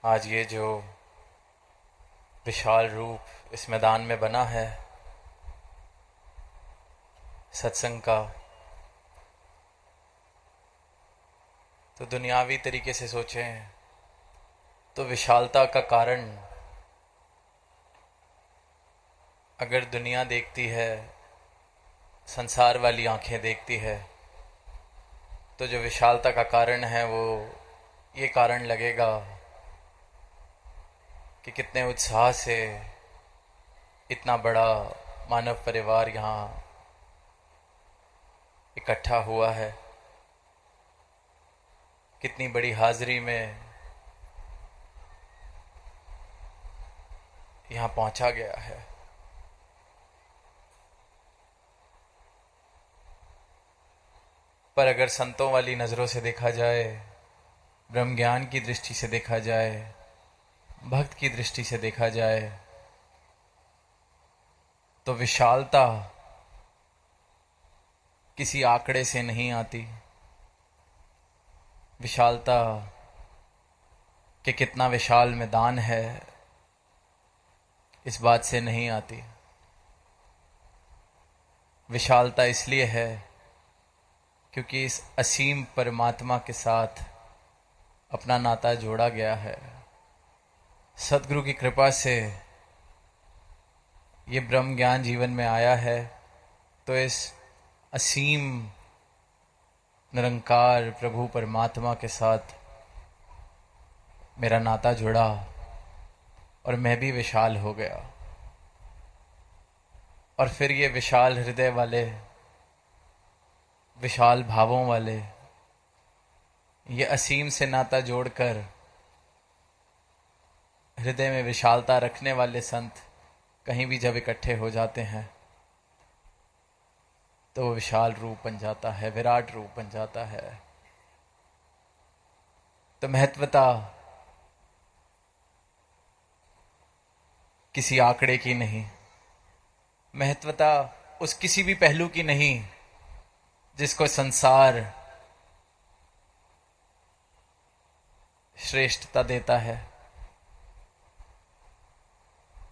आज ये जो विशाल रूप इस मैदान में बना है सत्संग का, तो दुनियावी तरीके से सोचें तो विशालता का कारण अगर दुनिया देखती है, संसार वाली आंखें देखती है, तो जो विशालता का कारण है वो ये कारण लगेगा कि कितने उत्साह से इतना बड़ा मानव परिवार यहाँ इकट्ठा हुआ है, कितनी बड़ी हाजिरी में यहाँ पहुँचा गया है। पर अगर संतों वाली नज़रों से देखा जाए, ब्रह्म ज्ञान की दृष्टि से देखा जाए, भक्त की दृष्टि से देखा जाए, तो विशालता किसी आंकड़े से नहीं आती। विशालता कि कितना विशाल मैदान है इस बात से नहीं आती। विशालता इसलिए है क्योंकि इस असीम परमात्मा के साथ अपना नाता जोड़ा गया है। सद्गुरु की कृपा से ये ब्रह्म ज्ञान जीवन में आया है, तो इस असीम निरंकार प्रभु परमात्मा के साथ मेरा नाता जुड़ा और मैं भी विशाल हो गया। और फिर ये विशाल हृदय वाले, विशाल भावों वाले, ये असीम से नाता जोड़कर हृदय में विशालता रखने वाले संत कहीं भी जब इकट्ठे हो जाते हैं तो वो विशाल रूप बन जाता है, विराट रूप बन जाता है। तो महत्वता किसी आंकड़े की नहीं, महत्वता उस किसी भी पहलू की नहीं जिसको संसार श्रेष्ठता देता है।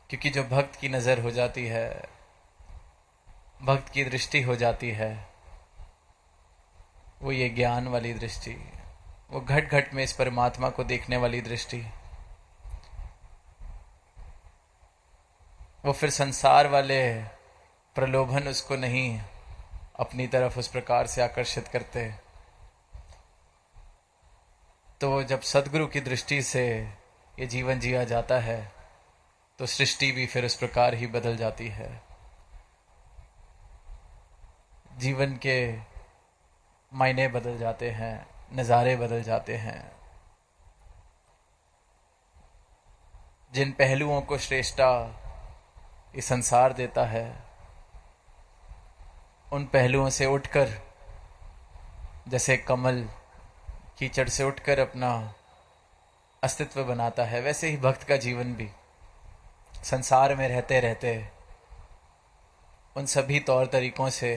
क्योंकि जो भक्त की नजर हो जाती है, भक्त की दृष्टि हो जाती है, वो ये ज्ञान वाली दृष्टि, वो घट घट में इस परमात्मा को देखने वाली दृष्टि, वो फिर संसार वाले प्रलोभन उसको नहीं अपनी तरफ उस प्रकार से आकर्षित करते। तो जब सद्गुरु की दृष्टि से ये जीवन जिया जाता है तो सृष्टि भी फिर उस प्रकार ही बदल जाती है। जीवन के मायने बदल जाते हैं, नज़ारे बदल जाते हैं। जिन पहलुओं को श्रेष्ठता ये संसार देता है, उन पहलुओं से उठकर, जैसे कमल कीचड़ से उठकर अपना अस्तित्व बनाता है, वैसे ही भक्त का जीवन भी संसार में रहते रहते उन सभी तौर तरीकों से,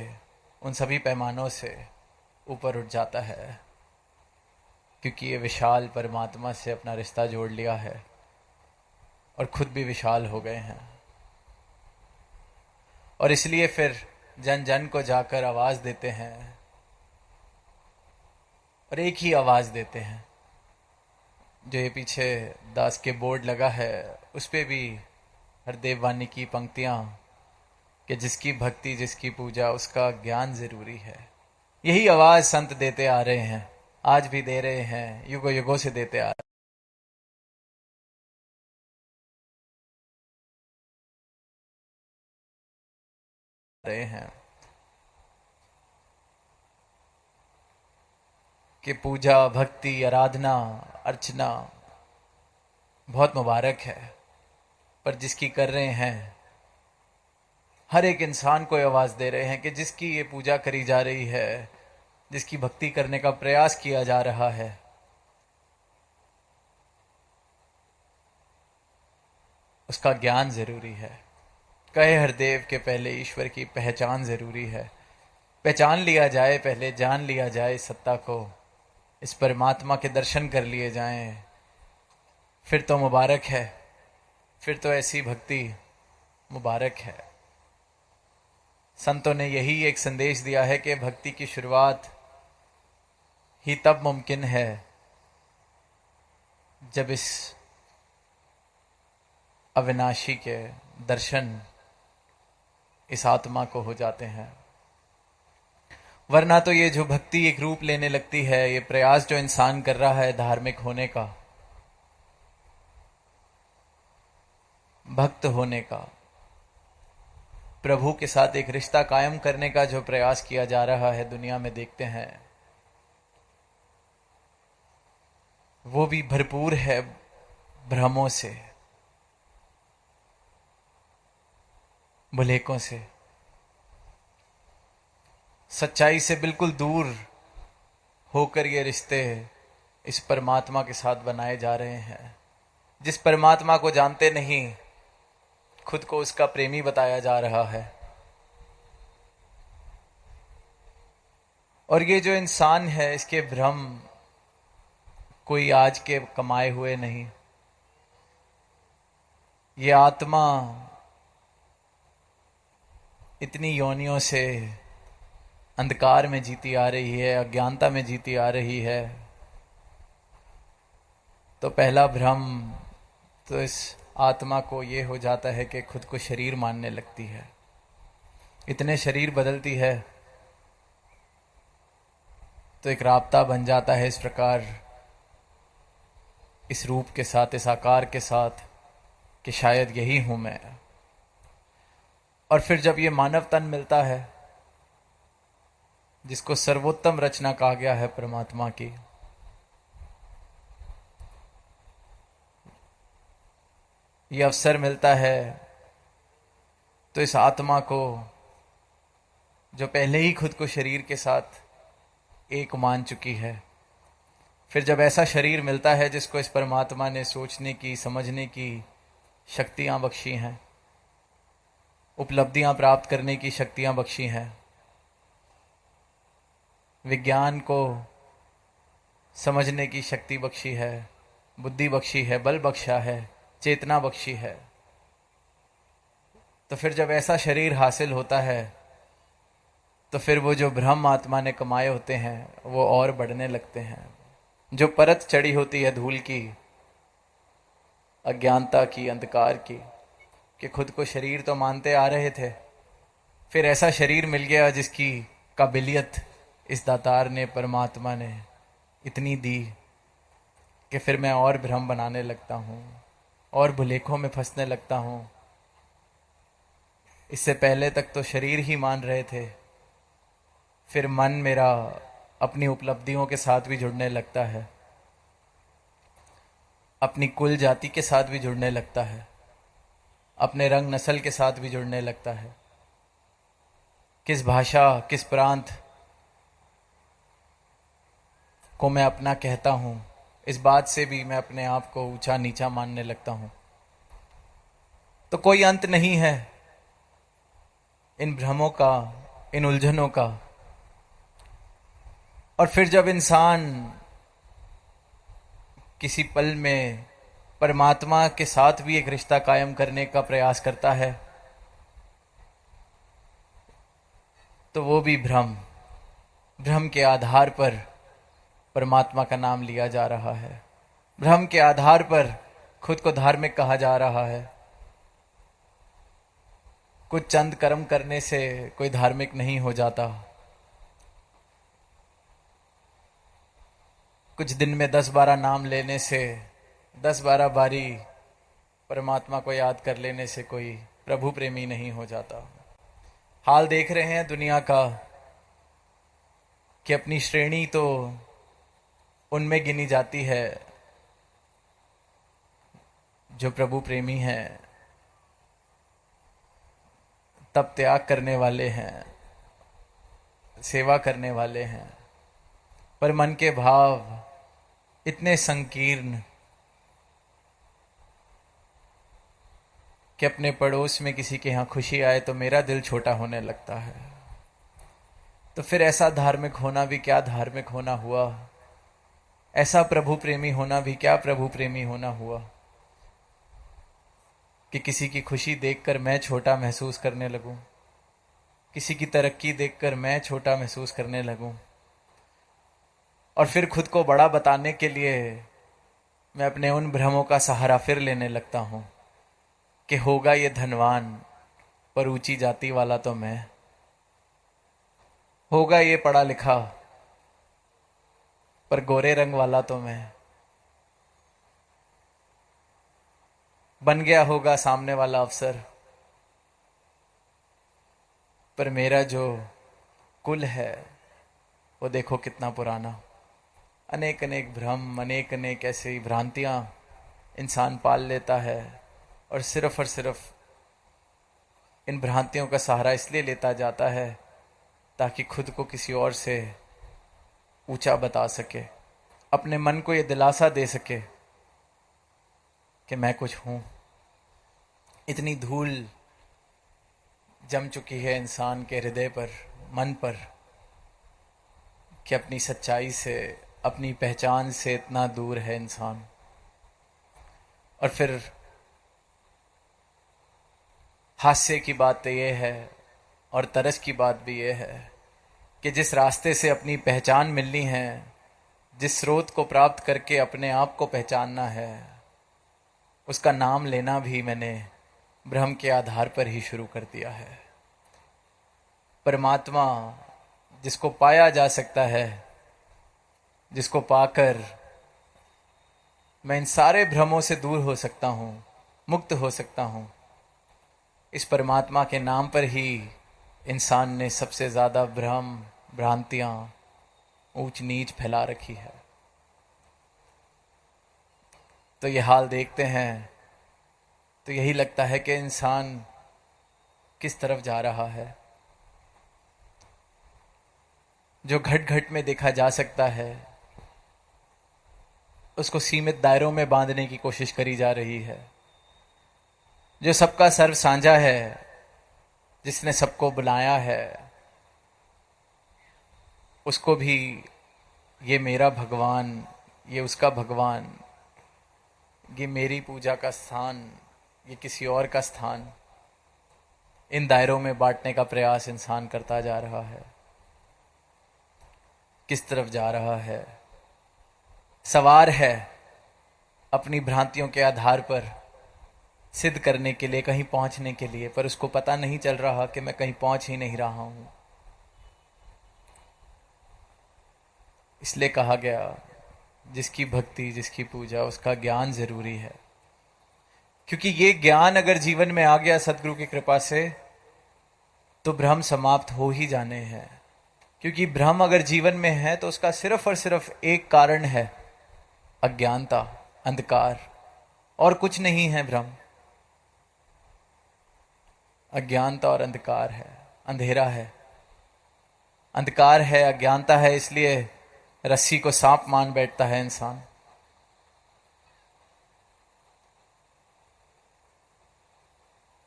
उन सभी पैमानों से ऊपर उठ जाता है। क्योंकि ये विशाल परमात्मा से अपना रिश्ता जोड़ लिया है और खुद भी विशाल हो गए हैं। और इसलिए फिर जन जन को जाकर आवाज देते हैं, और एक ही आवाज देते हैं। जो ये पीछे दास के बोर्ड लगा है उस पे भी हरदेव वाणी की पंक्तियां कि जिसकी भक्ति जिसकी पूजा उसका ज्ञान जरूरी है। यही आवाज संत देते आ रहे हैं, आज भी दे रहे हैं, युगों युगों से देते आ रहे हैं कि पूजा, भक्ति, आराधना, अर्चना बहुत मुबारक है, पर जिसकी कर रहे हैं हर एक इंसान को आवाज दे रहे हैं कि जिसकी ये पूजा करी जा रही है, जिसकी भक्ति करने का प्रयास किया जा रहा है, उसका ज्ञान जरूरी है। कहे हरदेव के पहले ईश्वर की पहचान जरूरी है। पहचान लिया जाए, पहले जान लिया जाए इस सत्ता को, इस परमात्मा के दर्शन कर लिए जाएं, फिर तो मुबारक है, फिर तो ऐसी भक्ति मुबारक है। संतों ने यही एक संदेश दिया है कि भक्ति की शुरुआत ही तब मुमकिन है जब इस अविनाशी के दर्शन इस आत्मा को हो जाते हैं। वरना तो ये जो भक्ति एक रूप लेने लगती है, ये प्रयास जो इंसान कर रहा है धार्मिक होने का, भक्त होने का, प्रभु के साथ एक रिश्ता कायम करने का जो प्रयास किया जा रहा है दुनिया में देखते हैं, वो भी भरपूर है भ्रमों से, भुलेखों से, सच्चाई से बिल्कुल दूर होकर ये रिश्ते इस परमात्मा के साथ बनाए जा रहे हैं। जिस परमात्मा को जानते नहीं, खुद को उसका प्रेमी बताया जा रहा है। और ये जो इंसान है, इसके भ्रम कोई आज के कमाए हुए नहीं। ये आत्मा इतनी योनियों से अंधकार में जीती आ रही है, अज्ञानता में जीती आ रही है। तो पहला भ्रम तो इस आत्मा को ये हो जाता है कि खुद को शरीर मानने लगती है। इतने शरीर बदलती है तो एक राब्ता बन जाता है इस प्रकार, इस रूप के साथ, इस आकार के साथ, कि शायद यही हूं मैं। और फिर जब ये मानव तन मिलता है, जिसको सर्वोत्तम रचना कहा गया है परमात्मा की, ये अवसर मिलता है, तो इस आत्मा को जो पहले ही खुद को शरीर के साथ एक मान चुकी है, फिर जब ऐसा शरीर मिलता है जिसको इस परमात्मा ने सोचने की, समझने की शक्तियां बख्शी हैं, उपलब्धियां प्राप्त करने की शक्तियां बख्शी हैं, विज्ञान को समझने की शक्ति बख्शी है, बुद्धि बख्शी है, बल बख्शा है, चेतना बख्शी है, तो फिर जब ऐसा शरीर हासिल होता है, तो फिर वो जो भ्रम आत्मा ने कमाए होते हैं वो और बढ़ने लगते हैं। जो परत चढ़ी होती है धूल की, अज्ञानता की, अंधकार की, कि खुद को शरीर तो मानते आ रहे थे, फिर ऐसा शरीर मिल गया जिसकी काबिलियत इस दातार ने, परमात्मा ने इतनी दी कि फिर मैं और भ्रम बनाने लगता हूँ और भुलेखों में फंसने लगता हूँ। इससे पहले तक तो शरीर ही मान रहे थे, फिर मन मेरा अपनी उपलब्धियों के साथ भी जुड़ने लगता है, अपनी कुल जाति के साथ भी जुड़ने लगता है, अपने रंग नस्ल के साथ भी जुड़ने लगता है। किस भाषा, किस प्रांत को मैं अपना कहता हूं, इस बात से भी मैं अपने आप को ऊंचा नीचा मानने लगता हूं। तो कोई अंत नहीं है इन भ्रमों का, इन उलझनों का। और फिर जब इंसान किसी पल में परमात्मा के साथ भी एक रिश्ता कायम करने का प्रयास करता है, तो वो भी भ्रम के आधार पर परमात्मा का नाम लिया जा रहा है, भ्रम के आधार पर खुद को धार्मिक कहा जा रहा है। कुछ चंद कर्म करने से कोई धार्मिक नहीं हो जाता, कुछ दिन में 10-12 नाम लेने से, 10-12 बारी परमात्मा को याद कर लेने से कोई प्रभु प्रेमी नहीं हो जाता। हाल देख रहे हैं दुनिया का कि अपनी श्रेणी तो उनमें गिनी जाती है जो प्रभु प्रेमी हैं, तप त्याग करने वाले हैं, सेवा करने वाले हैं, पर मन के भाव इतने संकीर्ण कि अपने पड़ोस में किसी के यहाँ खुशी आए तो मेरा दिल छोटा होने लगता है। तो फिर ऐसा धार्मिक होना भी क्या धार्मिक होना हुआ, ऐसा प्रभु प्रेमी होना भी क्या प्रभु प्रेमी होना हुआ। कि किसी की खुशी देखकर मैं छोटा महसूस करने लगूं, किसी की तरक्की देखकर मैं छोटा महसूस करने लगूं, और फिर खुद को बड़ा बताने के लिए मैं अपने उन भ्रमों का सहारा फिर लेने लगता हूं कि होगा ये धनवान पर ऊंची जाति वाला तो मैं, होगा ये पढ़ा लिखा पर गोरे रंग वाला तो मैं, बन गया होगा सामने वाला अफसर पर मेरा जो कुल है वो देखो कितना पुराना। अनेक अनेक भ्रम, अनेक अनेक ऐसी भ्रांतियां इंसान पाल लेता है और सिर्फ इन भ्रांतियों का सहारा इसलिए लेता जाता है ताकि खुद को किसी और से ऊंचा बता सके, अपने मन को ये दिलासा दे सके कि मैं कुछ हूं। इतनी धूल जम चुकी है इंसान के हृदय पर, मन पर, कि अपनी सच्चाई से, अपनी पहचान से इतना दूर है इंसान। और फिर हास्य की बात तो ये है और तरस की बात भी ये है कि जिस रास्ते से अपनी पहचान मिलनी है, जिस स्रोत को प्राप्त करके अपने आप को पहचानना है, उसका नाम लेना भी मैंने भ्रम के आधार पर ही शुरू कर दिया है। परमात्मा जिसको पाया जा सकता है, जिसको पाकर मैं इन सारे भ्रमों से दूर हो सकता हूं, मुक्त हो सकता हूं, इस परमात्मा के नाम पर ही इंसान ने सबसे ज्यादा भ्रम, भ्रांतियां, ऊंच नीच फैला रखी है। तो ये हाल देखते हैं तो यही लगता है कि इंसान किस तरफ जा रहा है। जो घट घट में देखा जा सकता है उसको सीमित दायरों में बांधने की कोशिश करी जा रही है। जो सबका सर्व साझा है, जिसने सबको बुलाया है, उसको भी ये मेरा भगवान, ये उसका भगवान, ये मेरी पूजा का स्थान, ये किसी और का स्थान, इन दायरों में बांटने का प्रयास इंसान करता जा रहा है। किस तरफ जा रहा है? सवार है अपनी भ्रांतियों के आधार पर सिद्ध करने के लिए, कहीं पहुंचने के लिए, पर उसको पता नहीं चल रहा कि मैं कहीं पहुंच ही नहीं रहा हूं। इसलिए कहा गया जिसकी भक्ति, जिसकी पूजा, उसका ज्ञान जरूरी है। क्योंकि ये ज्ञान अगर जीवन में आ गया सदगुरु की कृपा से तो भ्रम समाप्त हो ही जाने हैं। क्योंकि भ्रम अगर जीवन में है तो उसका सिर्फ और सिर्फ एक कारण है, अज्ञानता, अंधकार, और कुछ नहीं है। भ्रम अज्ञानता और अंधकार है, अंधेरा है, अंधकार है, अज्ञानता है, इसलिए रस्सी को सांप मान बैठता है इंसान।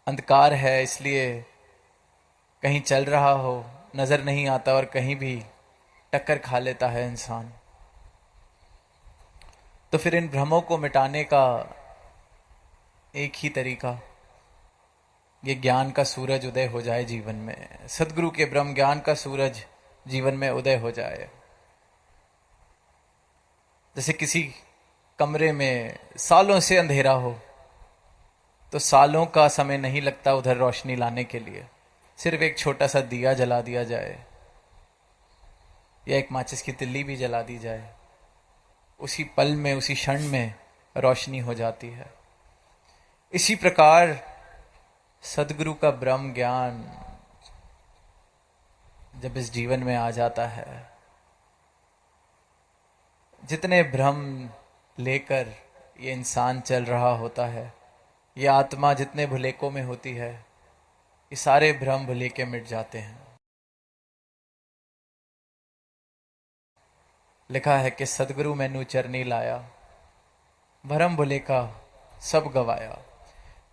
अंधकार है इसलिए कहीं चल रहा हो नजर नहीं आता और कहीं भी टक्कर खा लेता है इंसान। तो फिर इन भ्रमों को मिटाने का एक ही तरीका, ये ज्ञान का सूरज उदय हो जाए जीवन में। सदगुरु के ब्रह्म ज्ञान का सूरज जीवन में उदय हो जाए। जैसे किसी कमरे में सालों से अंधेरा हो तो सालों का समय नहीं लगता उधर रोशनी लाने के लिए। सिर्फ एक छोटा सा दिया जला दिया जाए या एक माचिस की तिल्ली भी जला दी जाए, उसी पल में, उसी क्षण में रोशनी हो जाती है। इसी प्रकार सदगुरु का ब्रह्म ज्ञान जब इस जीवन में आ जाता है, जितने भ्रम लेकर ये इंसान चल रहा होता है, ये आत्मा जितने भुलेकों में होती है, ये सारे भ्रम भुलेके मिट जाते हैं। लिखा है कि सदगुरु मैनू चरनी लाया, भरम भुलेका सब गवाया।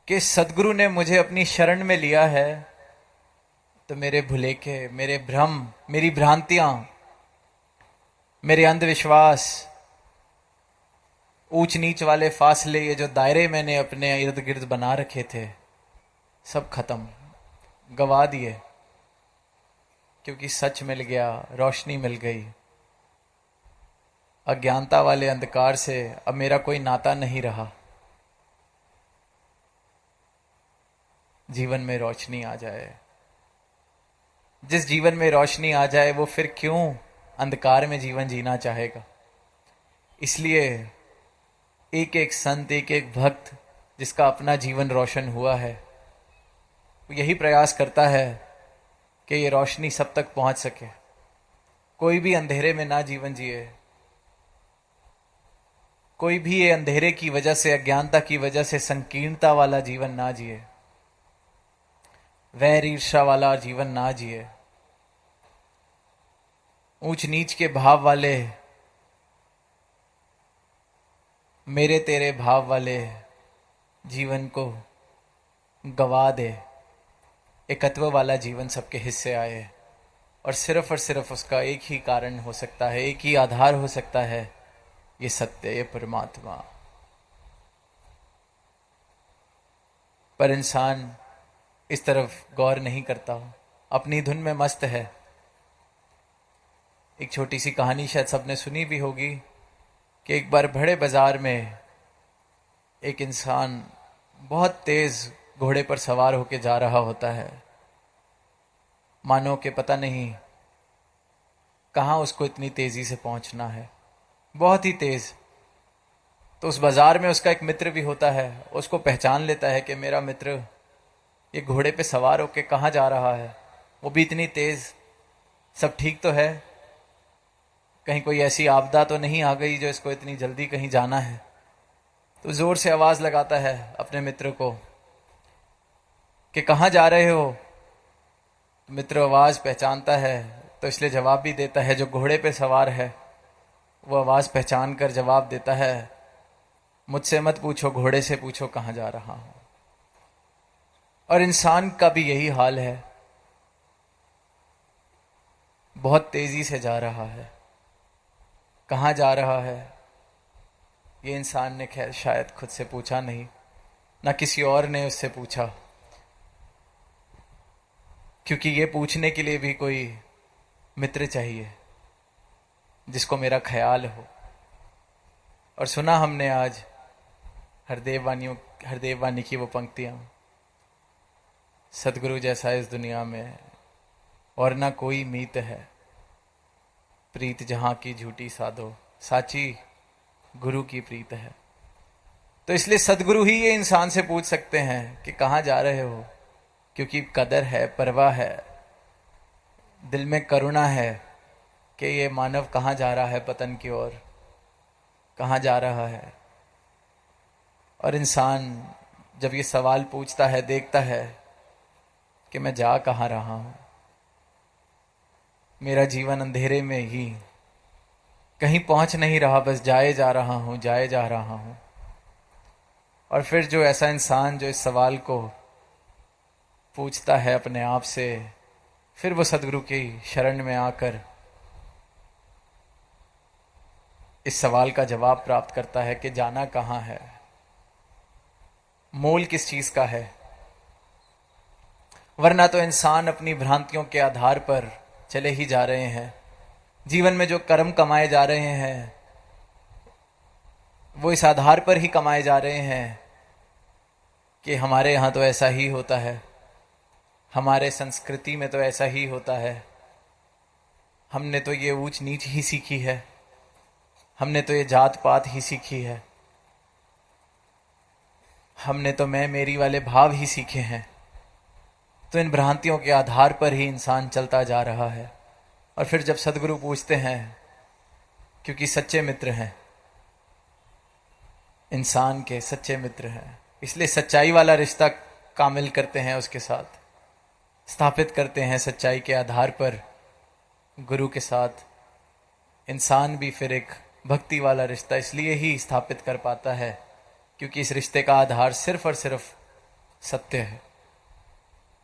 कि सदगुरु ने मुझे अपनी शरण में लिया है तो मेरे भुलेखे, मेरे भ्रम, मेरी भ्रांतियां, मेरे अंधविश्वास, ऊंच नीच वाले फासले, ये जो दायरे मैंने अपने इर्द गिर्द बना रखे थे, सब खत्म, गवा दिए, क्योंकि सच मिल गया, रोशनी मिल गई। अज्ञानता वाले अंधकार से अब मेरा कोई नाता नहीं रहा। जीवन में रोशनी आ जाए। जिस जीवन में रोशनी आ जाए वो फिर क्यों अंधकार में जीवन जीना चाहेगा। इसलिए एक एक संत, एक एक भक्त जिसका अपना जीवन रोशन हुआ है, वो यही प्रयास करता है कि ये रोशनी सब तक पहुंच सके। कोई भी अंधेरे में ना जीवन जिए, कोई भी ये अंधेरे की वजह से, अज्ञानता की वजह से संकीर्णता वाला जीवन ना जिए, वैर ईर्ष्या वाला जीवन ना जिए, ऊंच नीच के भाव वाले, मेरे तेरे भाव वाले जीवन को गवा दे। एकत्व वाला जीवन सबके हिस्से आए, और सिर्फ उसका एक ही कारण हो सकता है, एक ही आधार हो सकता है, ये सत्य, ये परमात्मा। पर इंसान इस तरफ गौर नहीं करता, अपनी धुन में मस्त है। एक छोटी सी कहानी शायद सबने सुनी भी होगी कि एक बार बड़े बाजार में एक इंसान बहुत तेज घोड़े पर सवार होकर जा रहा होता है। मानो कि पता नहीं कहाँ उसको इतनी तेजी से पहुंचना है, बहुत ही तेज। तो उस बाजार में उसका एक मित्र भी होता है, उसको पहचान लेता है कि मेरा मित्र ये घोड़े पे सवार होकर कहाँ जा रहा है, वो भी इतनी तेज, सब ठीक तो है, कहीं कोई ऐसी आपदा तो नहीं आ गई जो इसको इतनी जल्दी कहीं जाना है। तो जोर से आवाज लगाता है अपने मित्र को कि कहाँ जा रहे हो। तो मित्र आवाज पहचानता है, तो इसलिए जवाब भी देता है। जो घोड़े पे सवार है वो आवाज पहचान कर जवाब देता है, मुझसे मत पूछो, घोड़े से पूछो कहाँ जा रहा हूं। और इंसान का भी यही हाल है, बहुत तेजी से जा रहा है। कहाँ जा रहा है ये इंसान ने खैर शायद खुद से पूछा नहीं, ना किसी और ने उससे पूछा, क्योंकि ये पूछने के लिए भी कोई मित्र चाहिए जिसको मेरा ख्याल हो। और सुना हमने आज हरदेव वाणी की वो पंक्तियां, सतगुरु जैसा इस दुनिया में और ना कोई मीत है, प्रीत जहां की झूठी साधो, साची गुरु की प्रीत है। तो इसलिए सदगुरु ही ये इंसान से पूछ सकते हैं कि कहाँ जा रहे हो, क्योंकि कदर है, परवाह है, दिल में करुणा है कि ये मानव कहाँ जा रहा है, पतन की ओर कहाँ जा रहा है। और इंसान जब ये सवाल पूछता है, देखता है कि मैं जा कहाँ रहा हूं, मेरा जीवन अंधेरे में ही कहीं पहुंच नहीं रहा, बस जाए जा रहा हूं। और फिर जो ऐसा इंसान जो इस सवाल को पूछता है अपने आप से, फिर वो सदगुरु की शरण में आकर इस सवाल का जवाब प्राप्त करता है कि जाना कहाँ है, मोल किस चीज का है। वरना तो इंसान अपनी भ्रांतियों के आधार पर चले ही जा रहे हैं। जीवन में जो कर्म कमाए जा रहे हैं वो इस आधार पर ही कमाए जा रहे हैं कि हमारे यहाँ तो ऐसा ही होता है, हमारे संस्कृति में तो ऐसा ही होता है, हमने तो ये ऊंच नीच ही सीखी है, हमने तो ये जात पात ही सीखी है, हमने तो मैं मेरी वाले भाव ही सीखे हैं। तो इन भ्रांतियों के आधार पर ही इंसान चलता जा रहा है। और फिर जब सदगुरु पूछते हैं, क्योंकि सच्चे मित्र हैं, इंसान के सच्चे मित्र हैं, इसलिए सच्चाई वाला रिश्ता कामिल करते हैं, उसके साथ स्थापित करते हैं सच्चाई के आधार पर गुरु के साथ। इंसान भी फिर एक भक्ति वाला रिश्ता इसलिए ही स्थापित कर पाता है क्योंकि इस रिश्ते का आधार सिर्फ और सिर्फ सत्य है।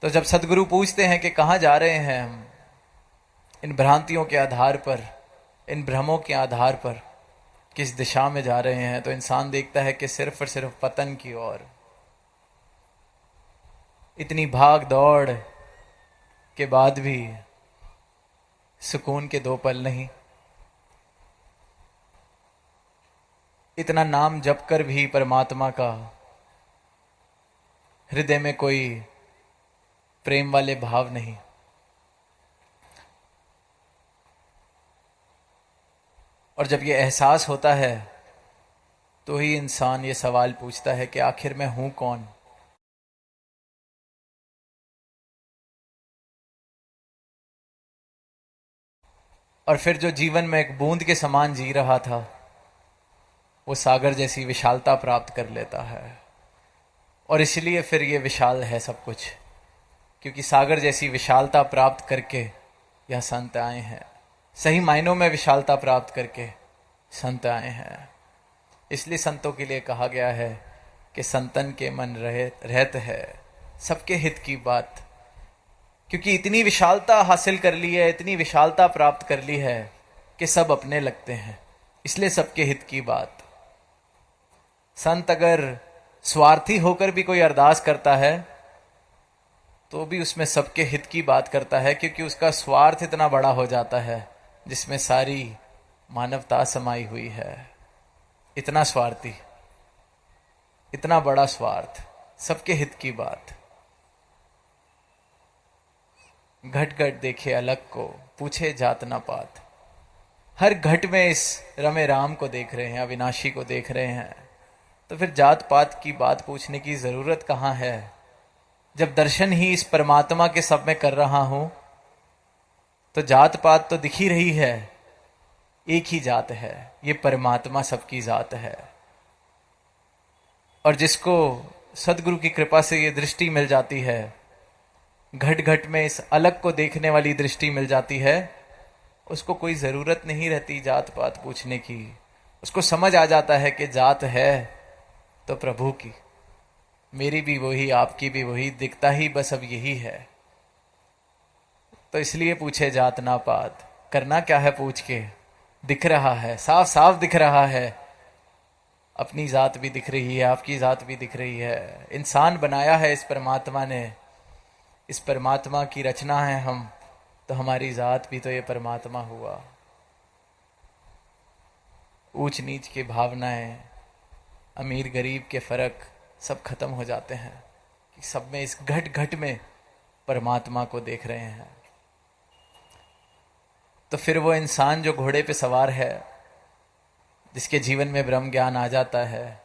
तो जब सदगुरु पूछते हैं कि कहाँ जा रहे हैं हम, इन भ्रांतियों के आधार पर, इन भ्रमों के आधार पर, किस दिशा में जा रहे हैं, तो इंसान देखता है कि सिर्फ और सिर्फ पतन की ओर। इतनी भाग दौड़ के बाद भी सुकून के दो पल नहीं, इतना नाम जप कर भी परमात्मा का हृदय में कोई प्रेम वाले भाव नहीं। और जब ये एहसास होता है तो ही इंसान ये सवाल पूछता है कि आखिर मैं हूं कौन। और फिर जो जीवन में एक बूंद के समान जी रहा था, वो सागर जैसी विशालता प्राप्त कर लेता है। और इसलिए फिर ये विशाल है सब कुछ, क्योंकि सागर जैसी विशालता प्राप्त करके यह संत आए हैं। सही मायनों में विशालता प्राप्त करके संत आए हैं। इसलिए संतों के लिए कहा गया है कि संतन के मन रहत है सबके हित की बात। क्योंकि इतनी विशालता हासिल कर ली है, इतनी विशालता प्राप्त कर ली है कि सब अपने लगते हैं, इसलिए सबके हित की बात। संत अगर स्वार्थी होकर भी कोई अरदास करता है तो भी उसमें सबके हित की बात करता है, क्योंकि उसका स्वार्थ इतना बड़ा हो जाता है जिसमें सारी मानवता समाई हुई है। इतना स्वार्थी, इतना बड़ा स्वार्थ, सबके हित की बात। घट घट देखे अलग को, पूछे जात ना पात। हर घट में इस रमे राम को देख रहे हैं, अविनाशी को देख रहे हैं, तो फिर जात पात की बात पूछने की जरूरत कहां है, जब दर्शन ही इस परमात्मा के सब में कर रहा हूं। तो जात पात तो दिख ही रही है, एक ही जात है, ये परमात्मा सबकी जात है। और जिसको सदगुरु की कृपा से ये दृष्टि मिल जाती है, घट घट में इस अलग को देखने वाली दृष्टि मिल जाती है, उसको कोई जरूरत नहीं रहती जात पात पूछने की। उसको समझ आ जाता है कि जात है तो प्रभु की, मेरी भी वही, आपकी भी वही, दिखता ही बस अब यही है। तो इसलिए पूछे जात ना पात। करना क्या है पूछ के, दिख रहा है, साफ साफ दिख रहा है। अपनी जात भी दिख रही है, आपकी जात भी दिख रही है। इंसान बनाया है इस परमात्मा ने, इस परमात्मा की रचना है हम, तो हमारी जात भी तो ये परमात्मा हुआ। ऊंच नीच की भावनाएं, अमीर गरीब के फर्क सब खत्म हो जाते हैं कि सब में इस घट घट में परमात्मा को देख रहे हैं। तो फिर वो इंसान जो घोड़े पे सवार है, जिसके जीवन में ब्रह्म ज्ञान आ जाता है,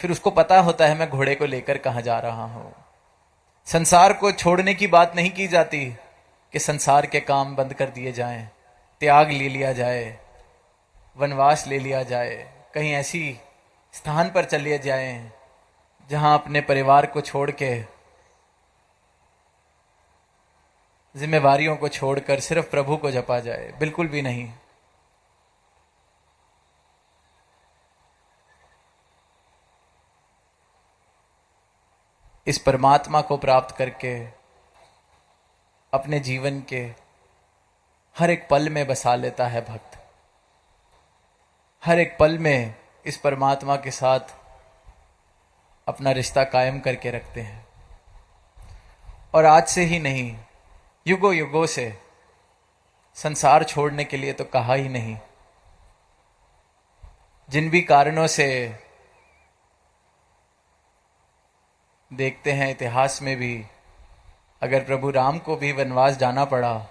फिर उसको पता होता है मैं घोड़े को लेकर कहां जा रहा हूं। संसार को छोड़ने की बात नहीं की जाती कि संसार के काम बंद कर दिए जाएं, त्याग ले लिया जाए, वनवास ले लिया जाए, कहीं ऐसी स्थान पर चले जाएं जहां अपने परिवार को छोड़ के, जिम्मेवारियों को छोड़कर सिर्फ प्रभु को जपा जाए। बिल्कुल भी नहीं। इस परमात्मा को प्राप्त करके अपने जीवन के हर एक पल में बसा लेता है भक्त। हर एक पल में इस परमात्मा के साथ अपना रिश्ता कायम करके रखते हैं। और आज से ही नहीं, युगों युगों से। संसार छोड़ने के लिए तो कहा ही नहीं। जिन भी कारणों से देखते हैं इतिहास में भी, अगर प्रभु राम को भी वनवास जाना पड़ा,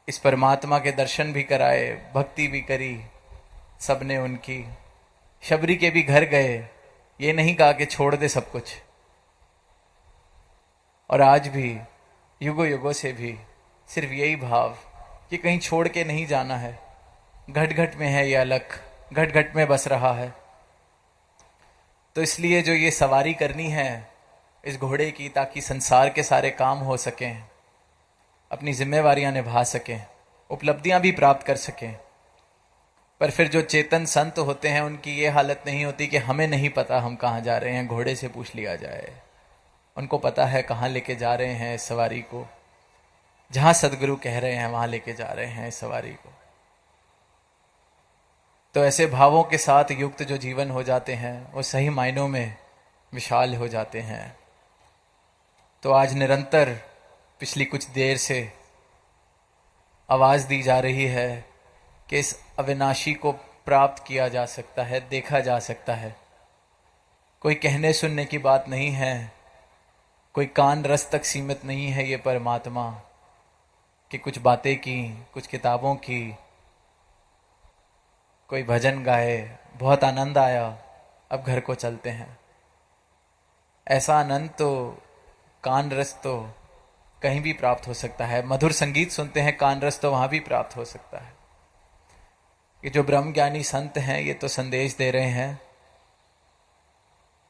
इस परमात्मा के दर्शन भी कराए, भक्ति भी करी सबने उनकी। शबरी के भी घर गए, ये नहीं कहा कि छोड़ दे सब कुछ। और आज भी युगों युगों से भी सिर्फ यही भाव कि कहीं छोड़ के नहीं जाना है। घट घट में है ये अलग, घट घट में बस रहा है। तो इसलिए जो ये सवारी करनी है इस घोड़े की, ताकि संसार के सारे काम हो सकें, अपनी जिम्मेवारियां निभा सकें, उपलब्धियां भी प्राप्त कर सकें। पर फिर जो चेतन संत होते हैं उनकी ये हालत नहीं होती कि हमें नहीं पता हम कहाँ जा रहे हैं, घोड़े से पूछ लिया जाए। उनको पता है कहाँ लेके जा रहे हैं इस सवारी को, जहां सदगुरु कह रहे हैं वहां लेके जा रहे हैं इस सवारी को। तो ऐसे भावों के साथ युक्त जो जीवन हो जाते हैं वो सही मायनों में विशाल हो जाते हैं। तो आज निरंतर पिछली कुछ देर से आवाज दी जा रही है कि इस अविनाशी को प्राप्त किया जा सकता है, देखा जा सकता है। कोई कहने सुनने की बात नहीं है, कोई कान रस तक सीमित नहीं है ये परमात्मा कि कुछ बातें की, कुछ किताबों की, कोई भजन गाए, बहुत आनंद आया, अब घर को चलते हैं। ऐसा आनंद तो, कान रस तो कहीं भी प्राप्त हो सकता है। मधुर संगीत सुनते हैं, कान रस तो वहां भी प्राप्त हो सकता है। ये जो ब्रह्म ज्ञानी संत हैं ये तो संदेश दे रहे हैं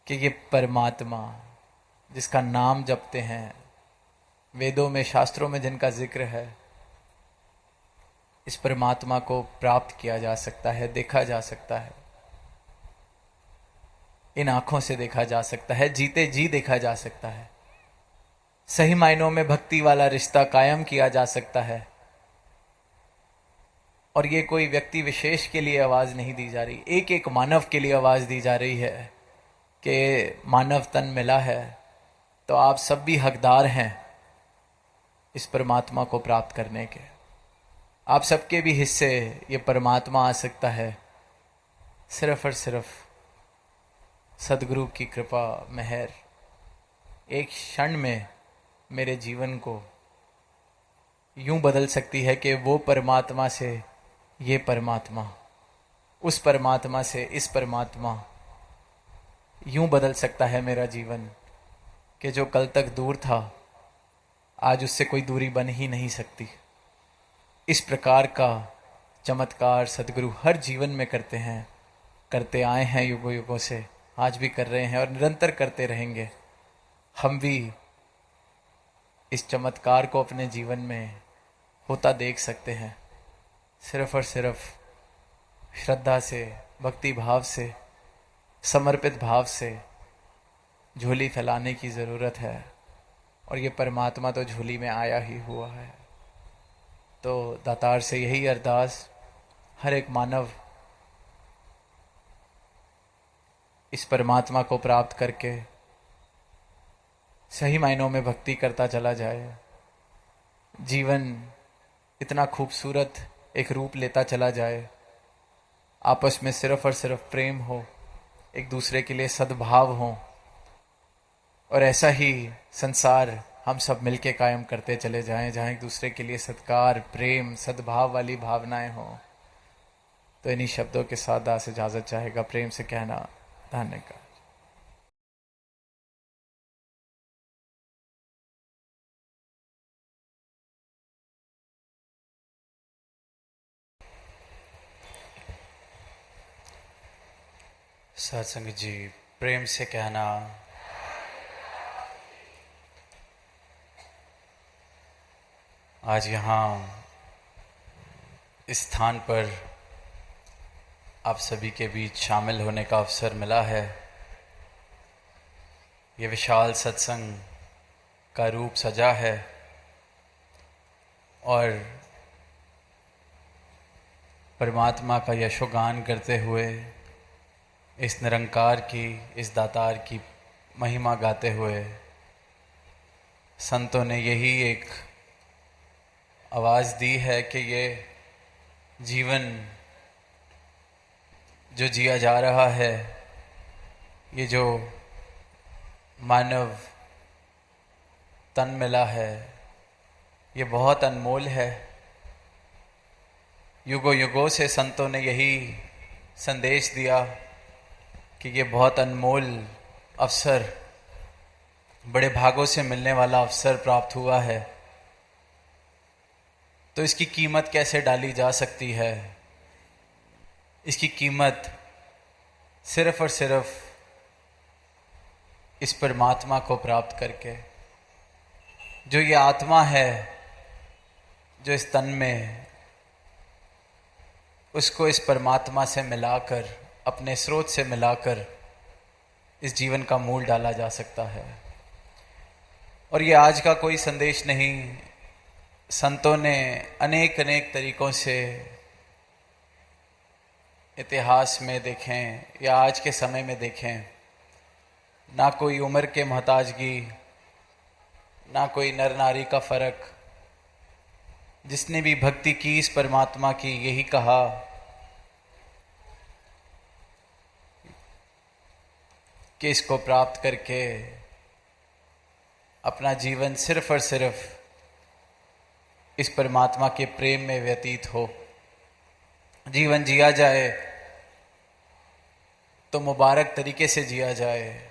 कि ये परमात्मा जिसका नाम जपते हैं, वेदों में शास्त्रों में जिनका जिक्र है, इस परमात्मा को प्राप्त किया जा सकता है, देखा जा सकता है, इन आंखों से देखा जा सकता है, जीते जी देखा जा सकता है। सही मायनों में भक्ति वाला रिश्ता कायम किया जा सकता है। और ये कोई व्यक्ति विशेष के लिए आवाज नहीं दी जा रही, एक एक मानव के लिए आवाज दी जा रही है कि मानव तन मिला है तो आप सब भी हकदार हैं इस परमात्मा को प्राप्त करने के। आप सबके भी हिस्से ये परमात्मा आ सकता है सिर्फ और सिर्फ सदगुरु की कृपा मेहर एक क्षण में मेरे जीवन को यूं बदल सकती है कि वो परमात्मा से ये परमात्मा, उस परमात्मा से इस परमात्मा, यूं बदल सकता है मेरा जीवन कि जो कल तक दूर था आज उससे कोई दूरी बन ही नहीं सकती। इस प्रकार का चमत्कार सदगुरु हर जीवन में करते हैं, करते आए हैं युगों युगों से, आज भी कर रहे हैं और निरंतर करते रहेंगे। हम भी इस चमत्कार को अपने जीवन में होता देख सकते हैं। सिर्फ और सिर्फ श्रद्धा से, भक्ति भाव से, समर्पित भाव से झोली फैलाने की ज़रूरत है। और ये परमात्मा तो झोली में आया ही हुआ है। तो दातार से यही अरदास, हर एक मानव इस परमात्मा को प्राप्त करके सही मायनों में भक्ति करता चला जाए। जीवन इतना खूबसूरत एक रूप लेता चला जाए, आपस में सिर्फ और सिर्फ प्रेम हो, एक दूसरे के लिए सद्भाव हो, और ऐसा ही संसार हम सब मिलके कायम करते चले जाएं जहां एक दूसरे के लिए सत्कार, प्रेम, सद्भाव वाली भावनाएं हों। तो इन्हीं शब्दों के साथ दास इजाजत चाहेगा प्रेम से कहना धन्यवाद। सत्संग जी, प्रेम से कहना आज यहाँ इस स्थान पर आप सभी के बीच शामिल होने का अवसर मिला है। ये विशाल सत्संग का रूप सजा है और परमात्मा का यशोगान करते हुए, इस निरंकार की, इस दातार की महिमा गाते हुए संतों ने यही एक आवाज़ दी है कि ये जीवन जो जिया जा रहा है, ये जो मानव तन मिला है, ये बहुत अनमोल है। युगों युगों से संतों ने यही संदेश दिया कि ये बहुत अनमोल अवसर, बड़े भागों से मिलने वाला अवसर प्राप्त हुआ है। तो इसकी कीमत कैसे डाली जा सकती है? इसकी कीमत सिर्फ और सिर्फ इस परमात्मा को प्राप्त करके, जो ये आत्मा है जो इस तन में, उसको इस परमात्मा से मिलाकर, अपने स्रोत से मिलाकर इस जीवन का मूल डाला जा सकता है। और ये आज का कोई संदेश नहीं संतों ने अनेक अनेक तरीकों से इतिहास में देखें या आज के समय में देखें, ना कोई उम्र के मोहताजगी, ना कोई नर नारी का फर्क, जिसने भी भक्ति की इस परमात्मा की यही कहा कि इसको प्राप्त करके अपना जीवन सिर्फ और सिर्फ इस परमात्मा के प्रेम में व्यतीत हो। जीवन जिया जाए तो मुबारक तरीके से जिया जाए,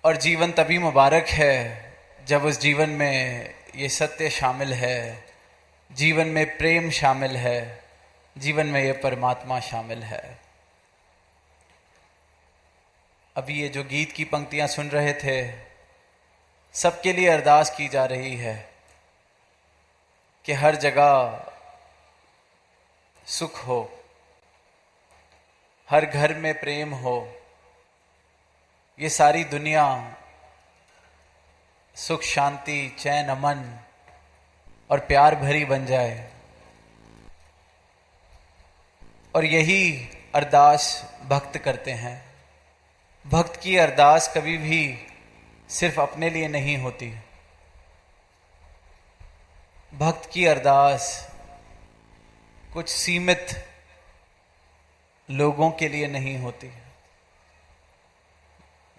और जीवन तभी मुबारक है जब उस जीवन में ये सत्य शामिल है, जीवन में प्रेम शामिल है, जीवन में ये परमात्मा शामिल है। अभी ये जो गीत की पंक्तियां सुन रहे थे, सबके लिए अरदास की जा रही है कि हर जगह सुख हो, हर घर में प्रेम हो, ये सारी दुनिया सुख शांति चैन अमन और प्यार भरी बन जाए। और यही अरदास भक्त करते हैं। भक्त की अरदास कभी भी सिर्फ अपने लिए नहीं होती। भक्त की अरदास कुछ सीमित लोगों के लिए नहीं होती।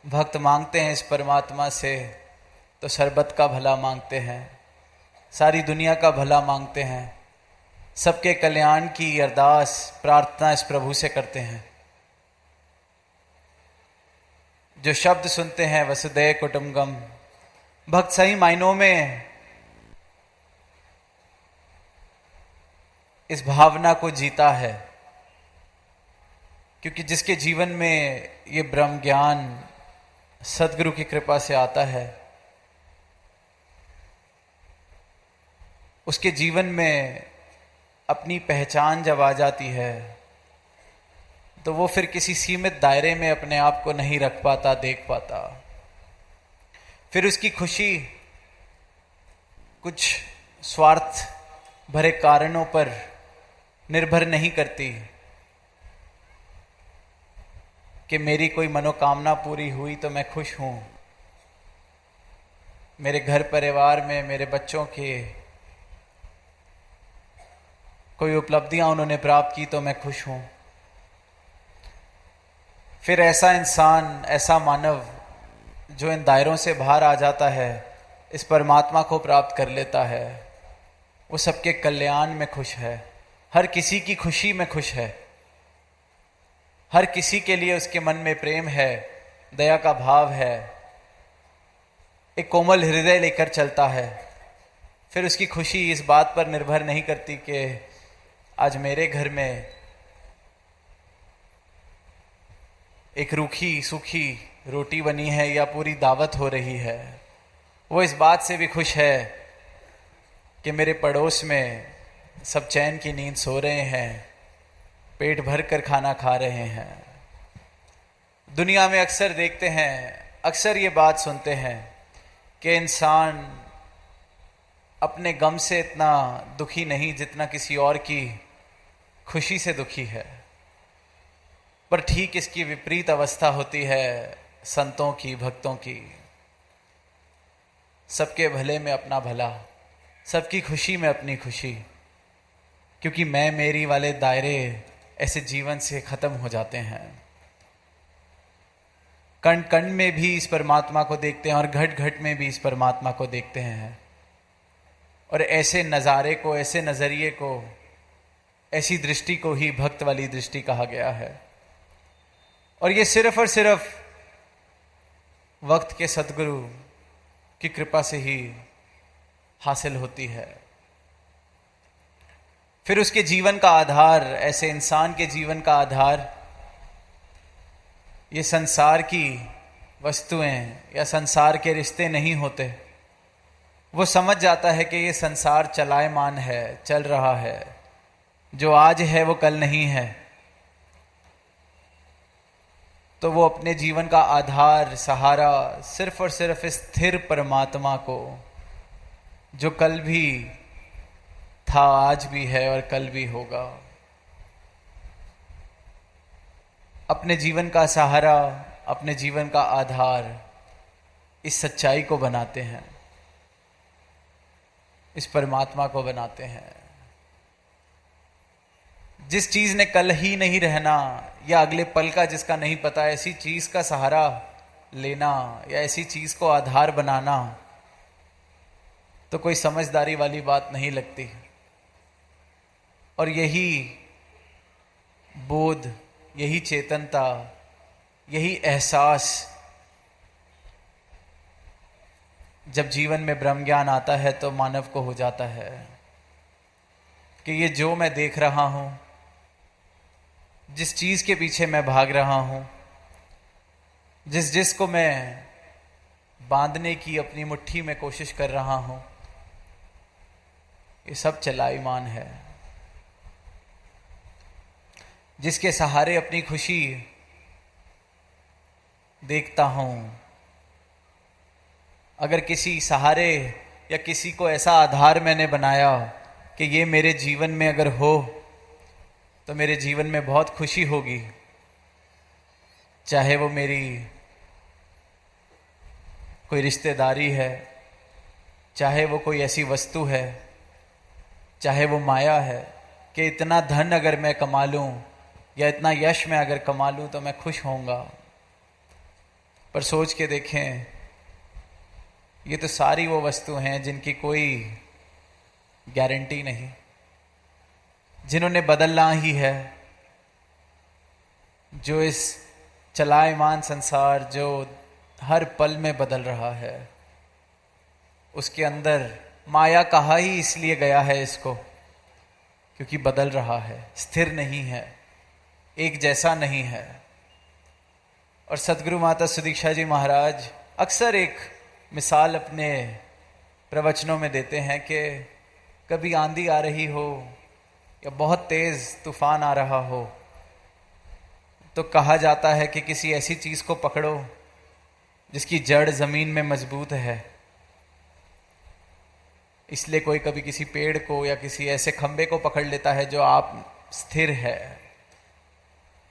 भक्त मांगते हैं इस परमात्मा से तो सरबत का भला मांगते हैं, सारी दुनिया का भला मांगते हैं, सबके कल्याण की अरदास प्रार्थना इस प्रभु से करते हैं। जो शब्द सुनते हैं वसुदैव कुटुंबकम, भक्त सही मायनों में इस भावना को जीता है, क्योंकि जिसके जीवन में ये ब्रह्म ज्ञान सदगुरु की कृपा से आता है, उसके जीवन में अपनी पहचान जब आ जाती है तो वो फिर किसी सीमित दायरे में अपने आप को नहीं रख पाता, देख पाता। फिर उसकी खुशी कुछ स्वार्थ भरे कारणों पर निर्भर नहीं करती कि मेरी कोई मनोकामना पूरी हुई तो मैं खुश हूं, मेरे घर परिवार में मेरे बच्चों के कोई उपलब्धियां उन्होंने प्राप्त की तो मैं खुश हूं। फिर ऐसा इंसान, ऐसा मानव जो इन दायरों से बाहर आ जाता है, इस परमात्मा को प्राप्त कर लेता है, वो सबके कल्याण में खुश है, हर किसी की खुशी में खुश है, हर किसी के लिए उसके मन में प्रेम है, दया का भाव है, एक कोमल हृदय लेकर चलता है। फिर उसकी खुशी इस बात पर निर्भर नहीं करती कि आज मेरे घर में एक रूखी सूखी रोटी बनी है या पूरी दावत हो रही है। वो इस बात से भी खुश है कि मेरे पड़ोस में सब चैन की नींद सो रहे हैं, पेट भर कर खाना खा रहे हैं। दुनिया में अक्सर देखते हैं, अक्सर ये बात सुनते हैं कि इंसान अपने गम से इतना दुखी नहीं जितना किसी और की खुशी से दुखी है। पर ठीक इसकी विपरीत अवस्था होती है संतों की, भक्तों की। सबके भले में अपना भला, सबकी खुशी में अपनी खुशी, क्योंकि मैं मेरी वाले दायरे ऐसे जीवन से खत्म हो जाते हैं। कण कण में भी इस परमात्मा को देखते हैं और घट घट में भी इस परमात्मा को देखते हैं। और ऐसे नज़ारे को, ऐसे नज़रिए को, ऐसी दृष्टि को ही भक्त वाली दृष्टि कहा गया है। और ये सिर्फ और सिर्फ वक्त के सतगुरु की कृपा से ही हासिल होती है। फिर उसके जीवन का आधार, ऐसे इंसान के जीवन का आधार ये संसार की वस्तुएं या संसार के रिश्ते नहीं होते। वो समझ जाता है कि ये संसार चलायमान है, चल रहा है, जो आज है वो कल नहीं है। तो वो अपने जीवन का आधार, सहारा सिर्फ और सिर्फ इस स्थिर परमात्मा को, जो कल भी था, आज भी है और कल भी होगा। अपने जीवन का सहारा, अपने जीवन का आधार इस सच्चाई को बनाते हैं, इस परमात्मा को बनाते हैं। जिस चीज ने कल ही नहीं रहना या अगले पल का जिसका नहीं पता, ऐसी चीज का सहारा लेना या ऐसी चीज को आधार बनाना तो कोई समझदारी वाली बात नहीं लगती। और यही बोध, यही चेतनता, यही एहसास जब जीवन में ब्रह्म ज्ञान आता है तो मानव को हो जाता है कि ये जो मैं देख रहा हूं, जिस चीज के पीछे मैं भाग रहा हूं, जिसको मैं बांधने की अपनी मुट्ठी में कोशिश कर रहा हूं, ये सब चलाईमान है। जिसके सहारे अपनी खुशी देखता हूं, अगर किसी सहारे या किसी को ऐसा आधार मैंने बनाया कि ये मेरे जीवन में अगर हो तो मेरे जीवन में बहुत खुशी होगी, चाहे वो मेरी कोई रिश्तेदारी है, चाहे वो कोई ऐसी वस्तु है, चाहे वो माया है कि इतना धन अगर मैं कमा लूं या इतना यश मैं अगर कमा लूं तो मैं खुश होऊंगा। पर सोच के देखें, ये तो सारी वो वस्तु हैं जिनकी कोई गारंटी नहीं, जिन्होंने बदलना ही है। जो इस चलायमान संसार जो हर पल में बदल रहा है, उसके अंदर माया कहा ही इसलिए गया है इसको क्योंकि बदल रहा है, स्थिर नहीं है, एक जैसा नहीं है। और सदगुरु माता सुदीक्षा जी महाराज अक्सर एक मिसाल अपने प्रवचनों में देते हैं कि कभी आंधी आ रही हो या बहुत तेज तूफान आ रहा हो तो कहा जाता है कि किसी ऐसी चीज को पकड़ो जिसकी जड़ जमीन में मजबूत है। इसलिए कोई कभी किसी पेड़ को या किसी ऐसे खंबे को पकड़ लेता है जो आप स्थिर है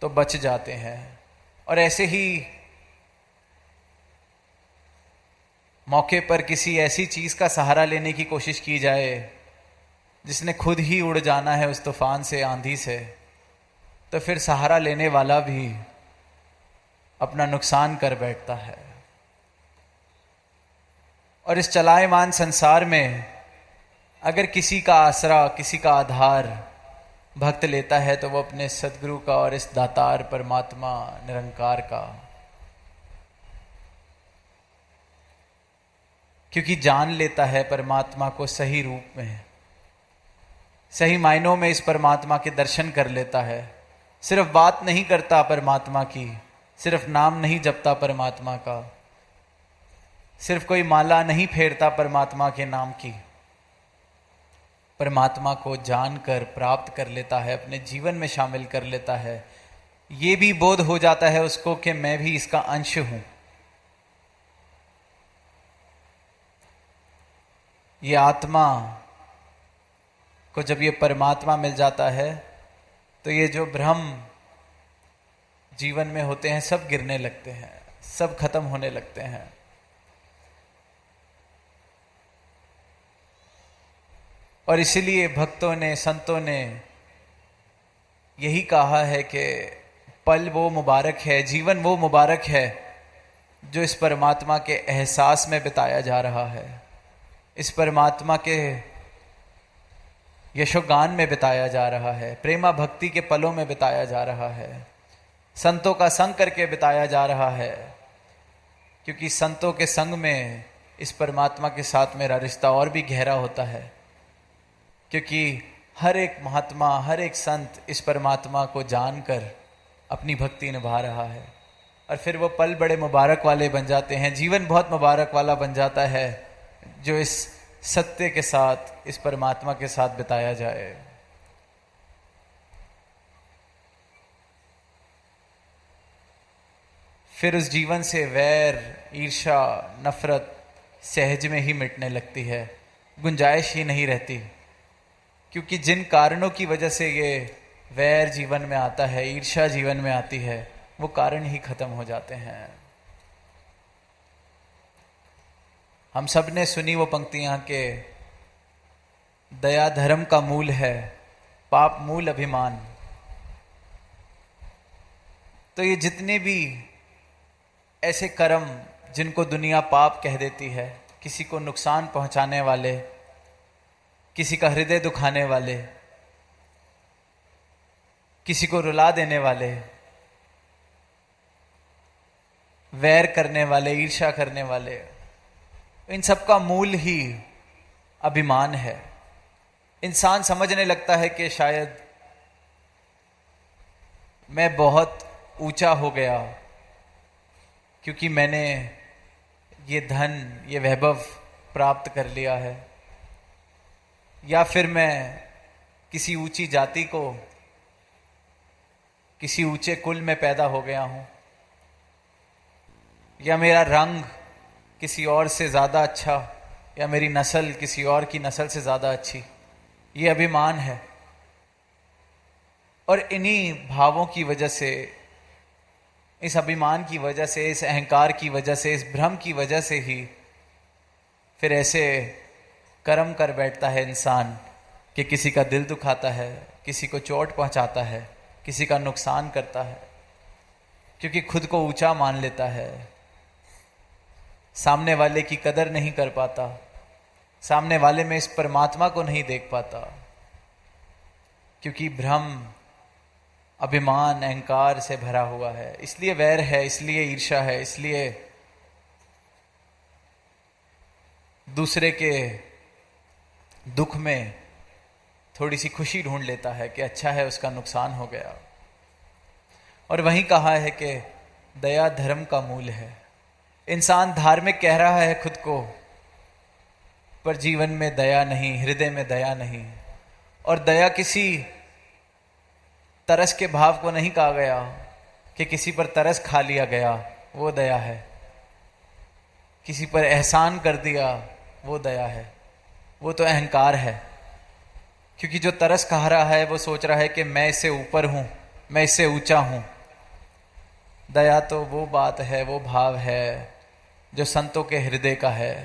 तो बच जाते हैं। और ऐसे ही मौके पर किसी ऐसी चीज का सहारा लेने की कोशिश की जाए जिसने खुद ही उड़ जाना है उस तूफान से, आंधी से, तो फिर सहारा लेने वाला भी अपना नुकसान कर बैठता है। और इस चलायमान संसार में अगर किसी का आसरा, किसी का आधार भक्त लेता है तो वो अपने सदगुरु का और इस दातार परमात्मा निरंकार का, क्योंकि जान लेता है परमात्मा को सही रूप में, सही मायनों में इस परमात्मा के दर्शन कर लेता है। सिर्फ बात नहीं करता परमात्मा की, सिर्फ नाम नहीं जपता परमात्मा का, सिर्फ कोई माला नहीं फेरता परमात्मा के नाम की, परमात्मा को जानकर प्राप्त कर लेता है, अपने जीवन में शामिल कर लेता है। ये भी बोध हो जाता है उसको कि मैं भी इसका अंश हूं। ये आत्मा को जब ये परमात्मा मिल जाता है तो ये जो भ्रम जीवन में होते हैं सब गिरने लगते हैं, सब खत्म होने लगते हैं। और इसीलिए भक्तों ने, संतों ने यही कहा है कि पल वो मुबारक है, जीवन वो मुबारक है जो इस परमात्मा के एहसास में बिताया जा रहा है, इस परमात्मा के यशोगान में बिताया जा रहा है, प्रेमा भक्ति के पलों में बिताया जा रहा है, संतों का संग करके बिताया जा रहा है। क्योंकि संतों के संग में इस परमात्मा के साथ मेरा रिश्ता और भी गहरा होता है, क्योंकि हर एक महात्मा, हर एक संत इस परमात्मा को जानकर अपनी भक्ति निभा रहा है। और फिर वो पल बड़े मुबारक वाले बन जाते हैं, जीवन बहुत मुबारक वाला बन जाता है जो इस सत्य के साथ, इस परमात्मा के साथ बिताया जाए। फिर उस जीवन से वैर, ईर्ष्या, नफरत सहज में ही मिटने लगती है, गुंजाइश ही नहीं रहती। क्योंकि जिन कारणों की वजह से ये वैर जीवन में आता है, ईर्ष्या जीवन में आती है, वो कारण ही खत्म हो जाते हैं। हम सब ने सुनी वो पंक्तियां के दया धर्म का मूल है, पाप मूल अभिमान। तो ये जितने भी ऐसे कर्म जिनको दुनिया पाप कह देती है, किसी को नुकसान पहुंचाने वाले, किसी का हृदय दुखाने वाले, किसी को रुला देने वाले, वैर करने वाले, ईर्ष्या करने वाले, इन सब का मूल ही अभिमान है। इंसान समझने लगता है कि शायद मैं बहुत ऊंचा हो गया क्योंकि मैंने ये धन, ये वैभव प्राप्त कर लिया है, या फिर मैं किसी ऊंची जाति को, किसी ऊंचे कुल में पैदा हो गया हूं, या मेरा रंग किसी और से ज्यादा अच्छा, या मेरी नस्ल किसी और की नस्ल से ज्यादा अच्छी। ये अभिमान है। और इन्हीं भावों की वजह से, इस अभिमान की वजह से, इस अहंकार की वजह से, इस भ्रम की वजह से ही फिर ऐसे कर्म कर बैठता है इंसान कि किसी का दिल दुखाता है, किसी को चोट पहुंचाता है, किसी का नुकसान करता है, क्योंकि खुद को ऊंचा मान लेता है, सामने वाले की कदर नहीं कर पाता, सामने वाले में इस परमात्मा को नहीं देख पाता, क्योंकि भ्रम, अभिमान, अहंकार से भरा हुआ है। इसलिए वैर है, इसलिए ईर्ष्या है, इसलिए दूसरे के दुख में थोड़ी सी खुशी ढूंढ लेता है कि अच्छा है उसका नुकसान हो गया। और वहीं कहा है कि दया धर्म का मूल है। इंसान धार्मिक कह रहा है खुद को, पर जीवन में दया नहीं, हृदय में दया नहीं। और दया किसी तरस के भाव को नहीं कहा गया कि किसी पर तरस खा लिया गया, वो दया है। किसी पर एहसान कर दिया, वो दया है। वो तो अहंकार है, क्योंकि जो तरस खा रहा है वो सोच रहा है कि मैं इससे ऊपर हूं, मैं इससे ऊंचा हूं। दया तो वो बात है, वो भाव है जो संतों के हृदय का है,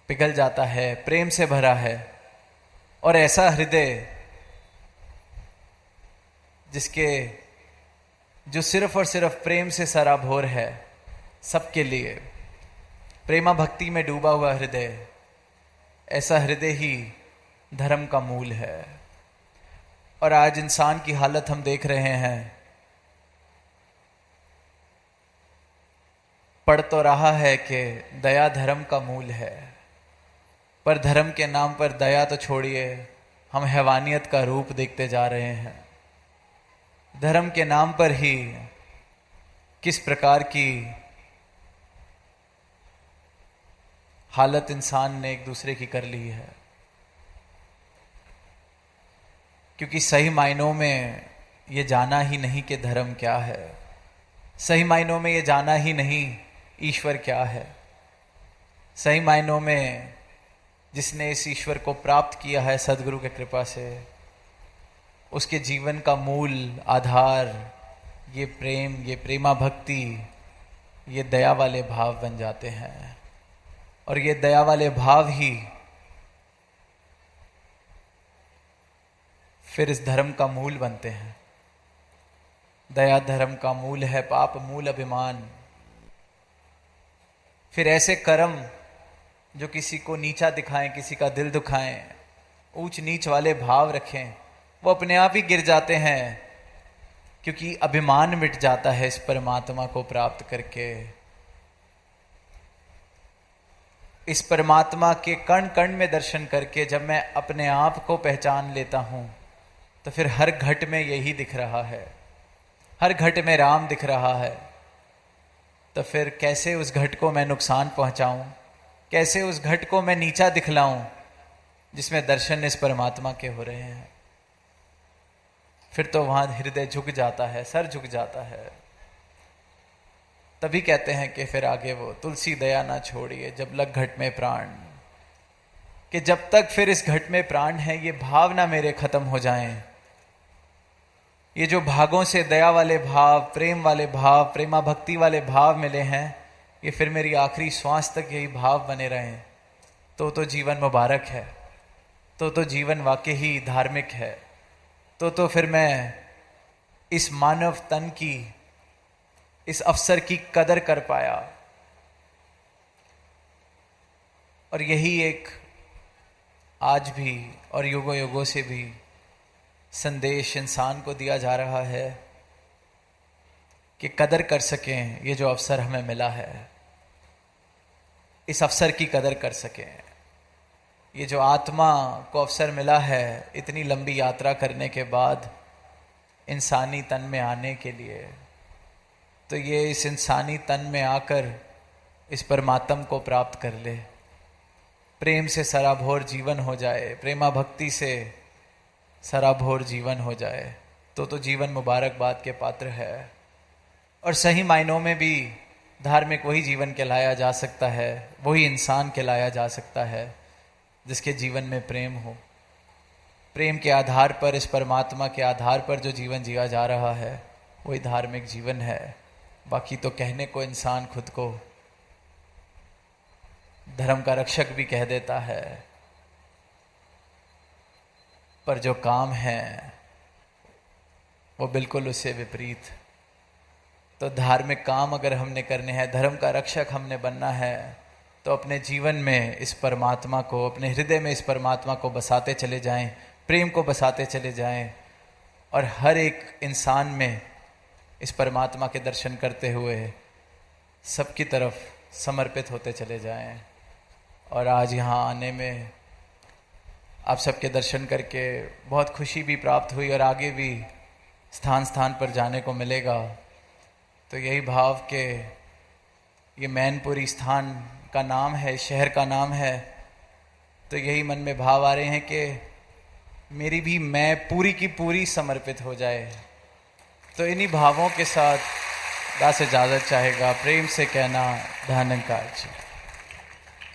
पिघल जाता है, प्रेम से भरा है। और ऐसा हृदय जो सिर्फ और सिर्फ प्रेम से सराबोर है, सबके लिए प्रेमा भक्ति में डूबा हुआ हृदय, ऐसा हृदय ही धर्म का मूल है। और आज इंसान की हालत हम देख रहे हैं, पढ़ तो रहा है कि दया धर्म का मूल है, पर धर्म के नाम पर दया तो छोड़िए, हम हैवानियत का रूप देखते जा रहे हैं। धर्म के नाम पर ही किस प्रकार की हालत इंसान ने एक दूसरे की कर ली है। क्योंकि सही मायनों में ये जाना ही नहीं कि धर्म क्या है, सही मायनों में ये जाना ही नहीं ईश्वर क्या है। सही मायनों में जिसने इस ईश्वर को प्राप्त किया है सदगुरु की कृपा से, उसके जीवन का मूल आधार ये प्रेम, ये प्रेमा भक्ति, ये दया वाले भाव बन जाते हैं। और ये दया वाले भाव ही फिर इस धर्म का मूल बनते हैं। दया धर्म का मूल है, पाप मूल अभिमान। फिर ऐसे कर्म जो किसी को नीचा दिखाएं, किसी का दिल दुखाएं, ऊंच नीच वाले भाव रखें, वो अपने आप ही गिर जाते हैं, क्योंकि अभिमान मिट जाता है इस परमात्मा को प्राप्त करके। इस परमात्मा के कण कण में दर्शन करके जब मैं अपने आप को पहचान लेता हूं, तो फिर हर घट में यही दिख रहा है, हर घट में राम दिख रहा है। तो फिर कैसे उस घट को मैं नुकसान पहुंचाऊं, कैसे उस घट को मैं नीचा दिखलाऊं जिसमें दर्शन इस परमात्मा के हो रहे हैं। फिर तो वहां हृदय झुक जाता है, सर झुक जाता है। तभी कहते हैं कि फिर आगे वो तुलसी दया ना छोड़िए जब लग घट में प्राण, कि जब तक फिर इस घट में प्राण है ये भाव ना मेरे खत्म हो जाएं। ये जो भागों से दया वाले भाव, प्रेम वाले भाव, प्रेमा भक्ति वाले भाव मिले हैं, ये फिर मेरी आखिरी श्वास तक यही भाव बने रहें। तो जीवन मुबारक है, तो जीवन वाकई ही धार्मिक है। तो फिर मैं इस मानव तन की, इस अवसर की कदर कर पाया। और यही एक आज भी और युगों युगों से भी संदेश इंसान को दिया जा रहा है कि कदर कर सकें ये जो अवसर हमें मिला है, इस अवसर की कदर कर सकें। ये जो आत्मा को अवसर मिला है इतनी लंबी यात्रा करने के बाद इंसानी तन में आने के लिए, तो ये इस इंसानी तन में आकर इस परमात्म को प्राप्त कर ले, प्रेम से सराभोर जीवन हो जाए, प्रेमा भक्ति से सराभोर जीवन हो जाए, तो जीवन मुबारकबाद के पात्र है। और सही मायनों में भी धार्मिक वही जीवन कहलाया जा सकता है, वही इंसान कहलाया जा सकता है जिसके जीवन में प्रेम हो। प्रेम के आधार पर, इस परमात्मा के आधार पर जो जीवन जिया जा रहा है वही धार्मिक जीवन है। बाकी तो कहने को इंसान खुद को धर्म का रक्षक भी कह देता है, पर जो काम है वो बिल्कुल उससे विपरीत। तो धार्मिक काम अगर हमने करने हैं, धर्म का रक्षक हमने बनना है, तो अपने जीवन में इस परमात्मा को, अपने हृदय में इस परमात्मा को बसाते चले जाएं, प्रेम को बसाते चले जाएं, और हर एक इंसान में इस परमात्मा के दर्शन करते हुए सबकी तरफ समर्पित होते चले जाएं। और आज यहाँ आने में आप सबके दर्शन करके बहुत खुशी भी प्राप्त हुई, और आगे भी स्थान स्थान पर जाने को मिलेगा। तो यही भाव के ये मैनपुरी स्थान का नाम है, शहर का नाम है, तो यही मन में भाव आ रहे हैं कि मेरी भी मैं पूरी की पूरी समर्पित हो जाए। तो इन्हीं भावों के साथ दास इजाज़त चाहेगा, प्रेम से कहना धन्यकार जी।